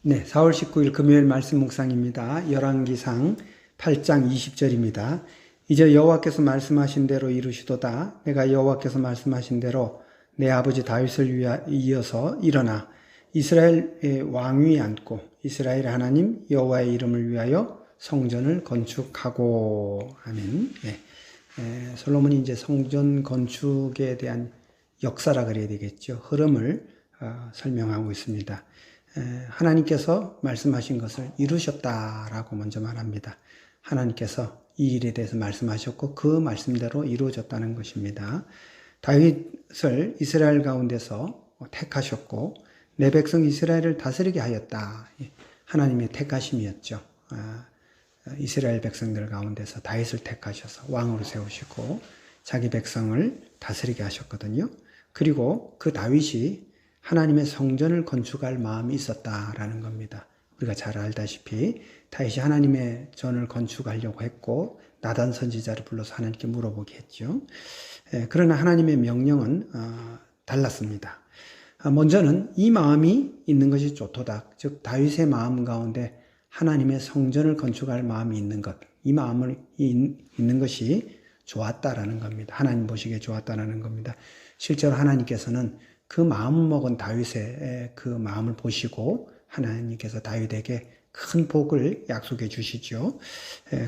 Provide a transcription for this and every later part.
네, 4월 19일 금요일 말씀 묵상입니다. 열왕기상 8장 20절입니다. 이제 여호와께서 말씀하신 대로 이루시도다. 내가 여호와께서 말씀하신 대로 내 아버지 다윗을 이어서 일어나 이스라엘의 왕위에 앉고 이스라엘 하나님 여호와의 이름을 위하여 성전을 건축하고. 아멘. 네. 솔로몬이 이제 성전 건축에 대한 역사라 그래야 되겠죠. 흐름을 설명하고 있습니다. 하나님께서 말씀하신 것을 이루셨다라고 먼저 말합니다. 하나님께서 이 일에 대해서 말씀하셨고 그 말씀대로 이루어졌다는 것입니다. 다윗을 이스라엘 가운데서 택하셨고 내 백성 이스라엘을 다스리게 하였다. 하나님의 택하심이었죠. 이스라엘 백성들 가운데서 다윗을 택하셔서 왕으로 세우시고 자기 백성을 다스리게 하셨거든요. 그리고 그 다윗이 하나님의 성전을 건축할 마음이 있었다라는 겁니다. 우리가 잘 알다시피 다윗이 하나님의 전을 건축하려고 했고 나단 선지자를 불러서 하나님께 물어보게 했죠. 그러나 하나님의 명령은 달랐습니다. 먼저는 이 마음이 있는 것이 좋도다. 즉 다윗의 마음 가운데 하나님의 성전을 건축할 마음이 있는 것, 이 마음이 있는 것이 좋았다라는 겁니다. 하나님 보시기에 좋았다라는 겁니다. 실제로 하나님께서는 그 마음 먹은 다윗의 그 마음을 보시고 하나님께서 다윗에게 큰 복을 약속해 주시죠.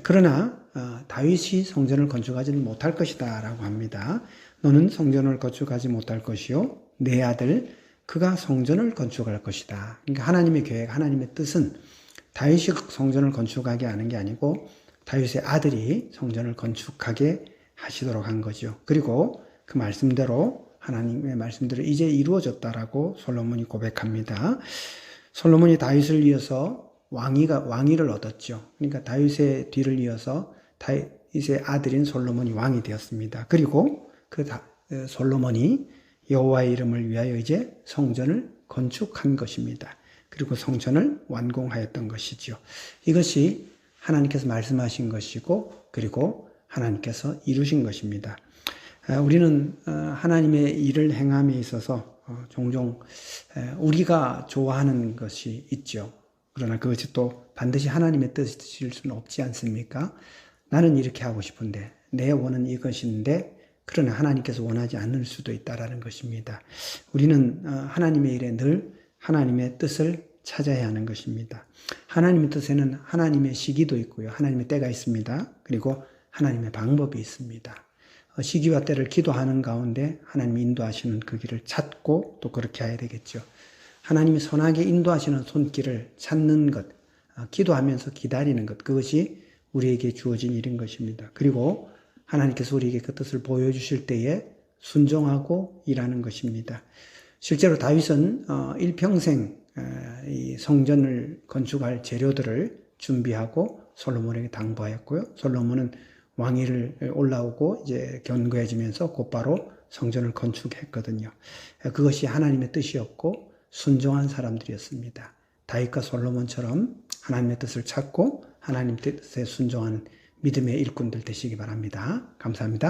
그러나 다윗이 성전을 건축하지는 못할 것이다 라고 합니다. 너는 성전을 건축하지 못할 것이요 내 아들 그가 성전을 건축할 것이다. 그러니까 하나님의 계획, 하나님의 뜻은 다윗이 성전을 건축하게 하는 게 아니고 다윗의 아들이 성전을 건축하게 하시도록 한 거죠. 그리고 그 말씀대로 하나님의 말씀대로 이제 이루어졌다라고 솔로몬이 고백합니다. 솔로몬이 다윗을 이어서 왕위를 얻었죠. 그러니까 다윗의 뒤를 이어서 다윗의 아들인 솔로몬이 왕이 되었습니다. 그리고 솔로몬이 여호와의 이름을 위하여 이제 성전을 건축한 것입니다. 그리고 성전을 완공하였던 것이죠. 이것이 하나님께서 말씀하신 것이고 그리고 하나님께서 이루신 것입니다. 우리는 하나님의 일을 행함에 있어서 종종 우리가 좋아하는 것이 있죠. 그러나 그것이 또 반드시 하나님의 뜻일 수는 없지 않습니까? 나는 이렇게 하고 싶은데 내 원은 이것인데 그러나 하나님께서 원하지 않을 수도 있다라는 것입니다. 우리는 하나님의 일에 늘 하나님의 뜻을 찾아야 하는 것입니다. 하나님의 뜻에는 하나님의 시기도 있고요. 하나님의 때가 있습니다. 그리고 하나님의 방법이 있습니다. 시기와 때를 기도하는 가운데 하나님이 인도하시는 그 길을 찾고 또 그렇게 해야 되겠죠. 하나님이 선하게 인도하시는 손길을 찾는 것, 기도하면서 기다리는 것, 그것이 우리에게 주어진 일인 것입니다. 그리고 하나님께서 우리에게 그 뜻을 보여주실 때에 순종하고 일하는 것입니다. 실제로 다윗은 일평생 이 성전을 건축할 재료들을 준비하고 솔로몬에게 당부하였고요. 솔로몬은 왕위를 올라오고 이제 견고해지면서 곧바로 성전을 건축했거든요. 그것이 하나님의 뜻이었고 순종한 사람들이었습니다. 다윗과 솔로몬처럼 하나님의 뜻을 찾고 하나님 뜻에 순종하는 믿음의 일꾼들 되시기 바랍니다. 감사합니다.